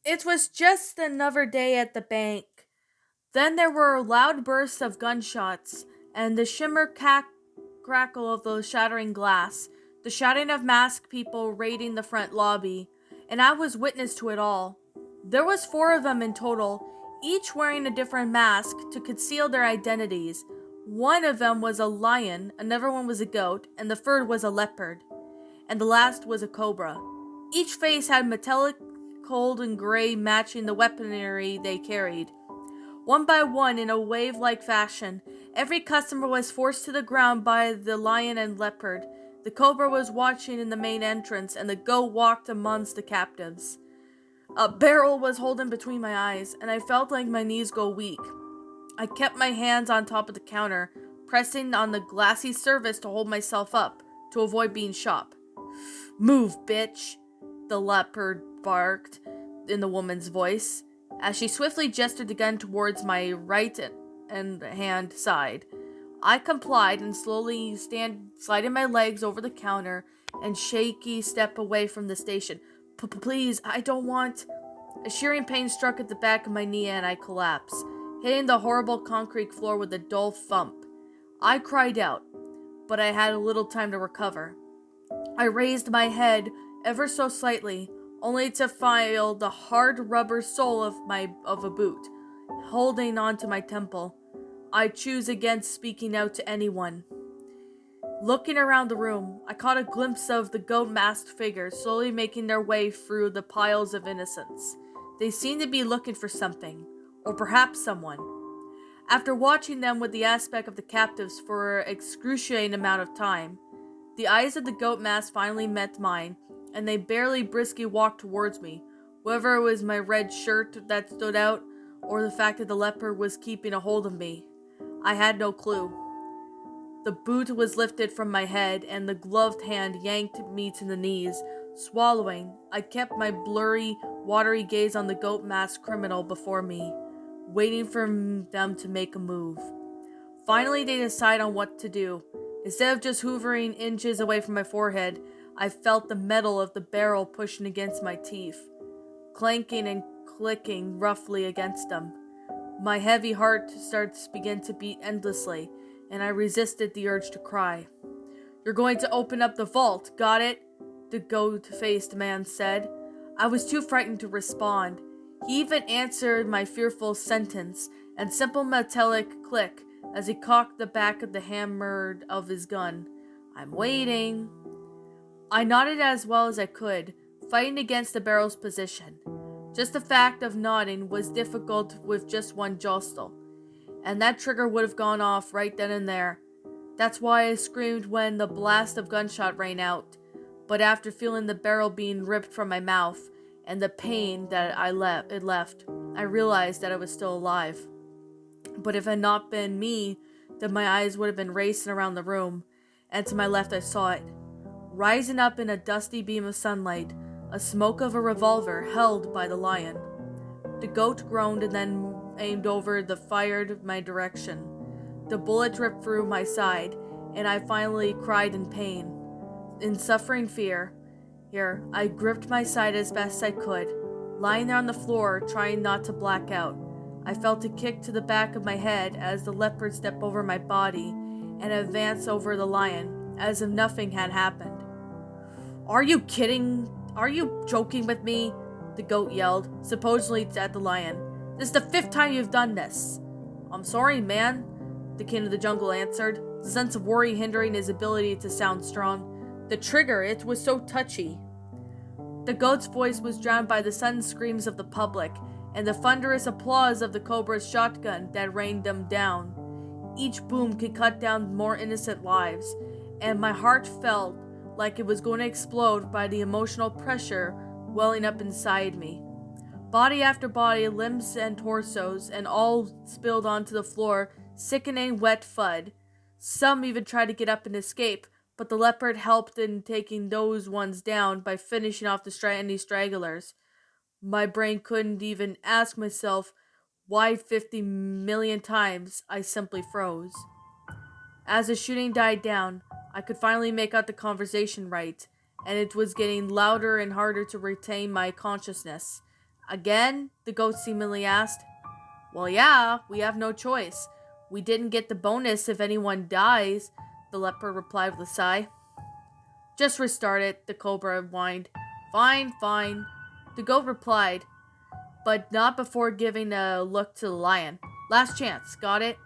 It was just another day at the bank. Then there were loud bursts of gunshots, and the crackle of the shattering glass, the shouting of masked people raiding the front lobby, and I was witness to it all. There was four of them in total, each wearing a different mask to conceal their identities. One of them was a lion, another one was a goat, and the third was a leopard, and the last was a cobra. Each face had metallic cold and gray matching the weaponry they carried. One by one, in a wave like fashion, every customer was forced to the ground by the lion and leopard. The cobra was watching in the main entrance, and the goat walked amongst the captives. A barrel was holding between my eyes, and I felt like my knees go weak. I kept my hands on top of the counter, pressing on the glassy surface to hold myself up, to avoid being shot. "Move, bitch," the leopard barked in the woman's voice, as she swiftly gestured the gun towards my right and hand side. I complied and slowly sliding my legs over the counter and shaky step away from the station. "Please, I don't want..." A shearing pain struck at the back of my knee and I collapsed, hitting the horrible concrete floor with a dull thump. I cried out, but I had a little time to recover. I raised my head ever so slightly, only to feel the hard rubber sole of a boot holding onto my temple. I choose against speaking out to anyone. Looking around the room, I caught a glimpse of the goat-masked figures slowly making their way through the piles of innocents. They seemed to be looking for something, or perhaps someone. After watching them with the aspect of the captives for an excruciating amount of time, the eyes of the goat mask finally met mine, and they barely briskly walked towards me, whether it was my red shirt that stood out, or the fact that the leopard was keeping a hold of me. I had no clue. The boot was lifted from my head, and the gloved hand yanked me to the knees. Swallowing, I kept my blurry, watery gaze on the goat-masked criminal before me, waiting for them to make a move. Finally, they decide on what to do. Instead of just hoovering inches away from my forehead, I felt the metal of the barrel pushing against my teeth, clanking and clicking roughly against them. My heavy heart began to beat endlessly, and I resisted the urge to cry. "You're going to open up the vault, got it?" the goat-faced man said. I was too frightened to respond. He even answered my fearful sentence and simple metallic click as he cocked the back of the hammer of his gun. "I'm waiting." I nodded as well as I could, fighting against the barrel's position. Just the fact of nodding was difficult with just one jostle, and that trigger would have gone off right then and there. That's why I screamed when the blast of gunshot rang out, but after feeling the barrel being ripped from my mouth and the pain that it left, I realized that I was still alive. But if it had not been me, then my eyes would have been racing around the room, and to my left I saw it. Rising up in a dusty beam of sunlight, a smoke of a revolver held by the lion. The goat groaned and then aimed over the fired my direction. The bullet ripped through my side, and I finally cried in pain. In suffering fear, I gripped my side as best I could, lying there on the floor, trying not to black out. I felt a kick to the back of my head as the leopard stepped over my body and advanced over the lion, as if nothing had happened. "Are you kidding? Are you joking with me?" the goat yelled, supposedly at the lion. "This is the 5th time you've done this." "I'm sorry, man," the king of the jungle answered, the sense of worry hindering his ability to sound strong. "The trigger, it was so touchy." The goat's voice was drowned by the sudden screams of the public and the thunderous applause of the cobra's shotgun that rained them down. Each boom could cut down more innocent lives, and my heart felt like it was going to explode by the emotional pressure welling up inside me. Body after body, limbs and torsos, and all spilled onto the floor, sickening wet thud. Some even tried to get up and escape, but the leopard helped in taking those ones down by finishing off any stragglers. My brain couldn't even ask myself why 50 million times. I simply froze. As the shooting died down, I could finally make out the conversation right, and it was getting louder and harder to retain my consciousness. Again? The goat seemingly asked. Well, yeah, we have no choice. We didn't get the bonus if anyone dies, the leopard replied with a sigh. Just restart it, the cobra whined. Fine, fine, the goat replied, but not before giving a look to the lion. Last chance, got it?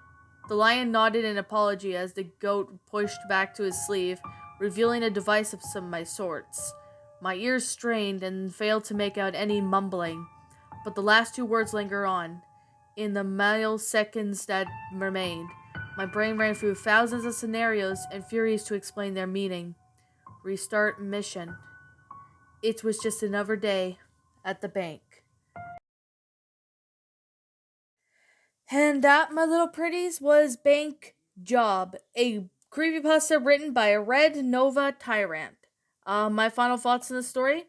The lion nodded in apology as the goat pushed back to his sleeve, revealing a device of some my sorts. My ears strained and failed to make out any mumbling, but the last two words linger on. In the milliseconds that remained, my brain ran through thousands of scenarios and furious to explain their meaning. Restart mission. It was just another day at the bank. And that, my little pretties, was Bank Job, a creepypasta written by RedNovaTyrant. My final thoughts on the story?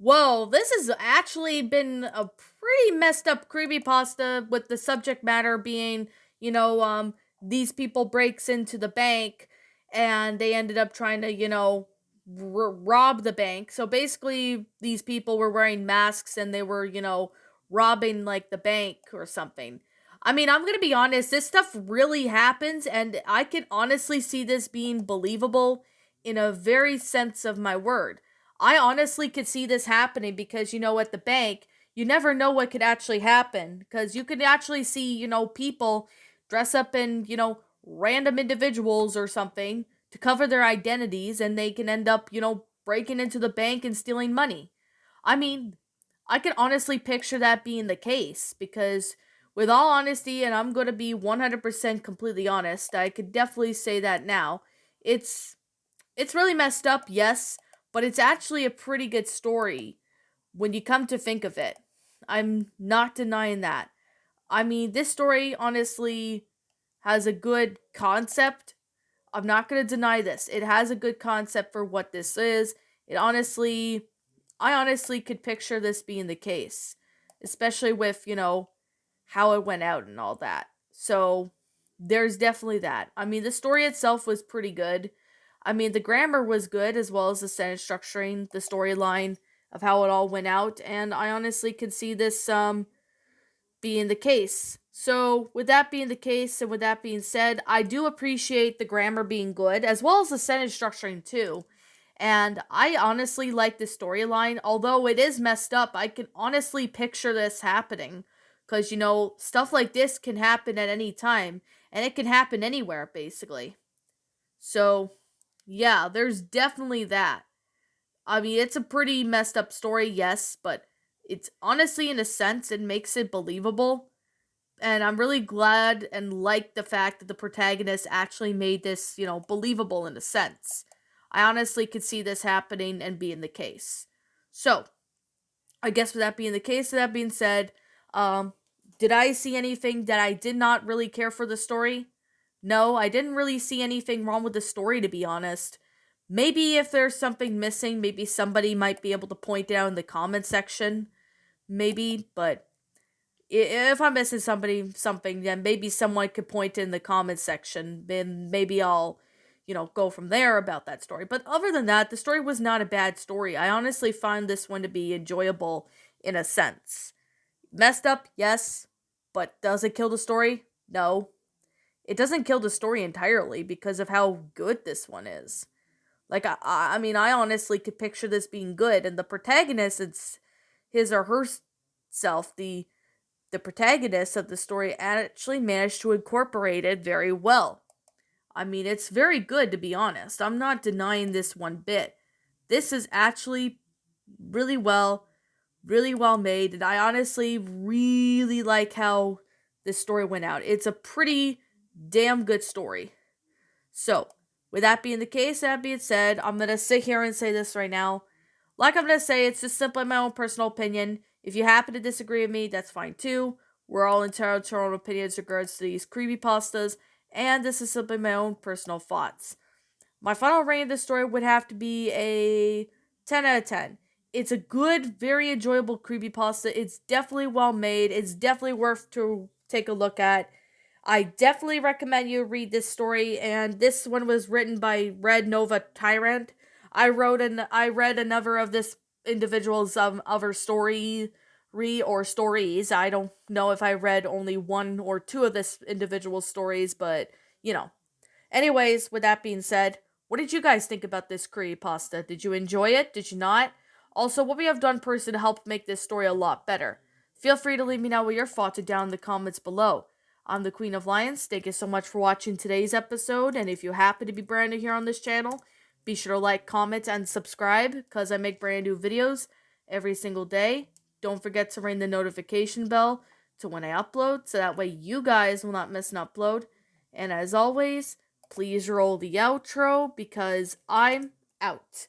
Whoa, this has actually been a pretty messed up creepypasta with the subject matter being, these people breaks into the bank and they ended up trying to, rob the bank. So basically these people were wearing masks and they were, robbing like the bank or something. I mean, I'm going to be honest, this stuff really happens and I can honestly see this being believable in a very sense of my word. I honestly could see this happening because, at the bank, you never know what could actually happen. Because you could actually see, people dress up in, random individuals or something to cover their identities and they can end up, breaking into the bank and stealing money. I mean, I can honestly picture that being the case because, with all honesty, and I'm going to be 100% completely honest, I could definitely say that now. It's it's really messed up, yes, but it's actually a pretty good story when you come to think of it. I'm not denying that. I mean, this story honestly has a good concept. I'm not going to deny this. It has a good concept for what this is. I honestly could picture this being the case, especially with, how it went out and all that. So there's definitely that. I mean, the story itself was pretty good. I mean, the grammar was good as well as the sentence structuring, the storyline of how it all went out, and I honestly could see this being the case. So, with that being the case, and with that being said, I do appreciate the grammar being good as well as the sentence structuring too. And I honestly like the storyline, although it is messed up. I can honestly picture this happening because stuff like this can happen at any time, and it can happen anywhere basically. So, yeah, there's definitely that. I mean, it's a pretty messed up story, yes, but it's honestly, in a sense, it makes it believable. And I'm really glad and like the fact that the protagonist actually made this, believable in a sense. I honestly could see this happening and being the case. So, I guess with that being the case, with that being said, um, did I see anything that I did not really care for the story? No, I didn't really see anything wrong with the story, to be honest. Maybe if there's something missing, maybe somebody might be able to point out in the comment section. Maybe, but if I'm missing something, then maybe someone could point in the comment section. Then maybe I'll, go from there about that story. But other than that, the story was not a bad story. I honestly find this one to be enjoyable in a sense. Messed up, yes, but does it kill the story? No. It doesn't kill the story entirely because of how good this one is. Like, I mean, I honestly could picture this being good, and the protagonist, it's his or herself, the protagonist of the story actually managed to incorporate it very well. I mean, it's very good, to be honest. I'm not denying this one bit. This is actually really really well made, and I honestly really like how this story went out. It's a pretty damn good story. So, with that being the case, that being said, I'm gonna sit here and say this right now. Like I'm gonna say, it's just simply my own personal opinion. If you happen to disagree with me, that's fine too. We're all entitled to our own opinions regards to these creepypastas, and this is simply my own personal thoughts. My final rating of this story would have to be a 10 out of 10. It's a good, very enjoyable creepypasta. It's definitely well made. It's definitely worth to take a look at. I definitely recommend you read this story, and this one was written by RedNovaTyrant. I read another of this individual's other story or stories. I don't know if I read only one or two of this individual stories, but you know. Anyways, with that being said, what did you guys think about this creepypasta? Did you enjoy it? Did you not? Also, what we have done personally to help make this story a lot better? Feel free to leave me know what your thoughts are down in the comments below. I'm the Queen of Lions. Thank you so much for watching today's episode, and if you happen to be brand new here on this channel, be sure to like, comment, and subscribe, because I make brand new videos every single day. Don't forget to ring the notification bell to when I upload, so that way you guys will not miss an upload. And as always, please roll the outro because I'm out.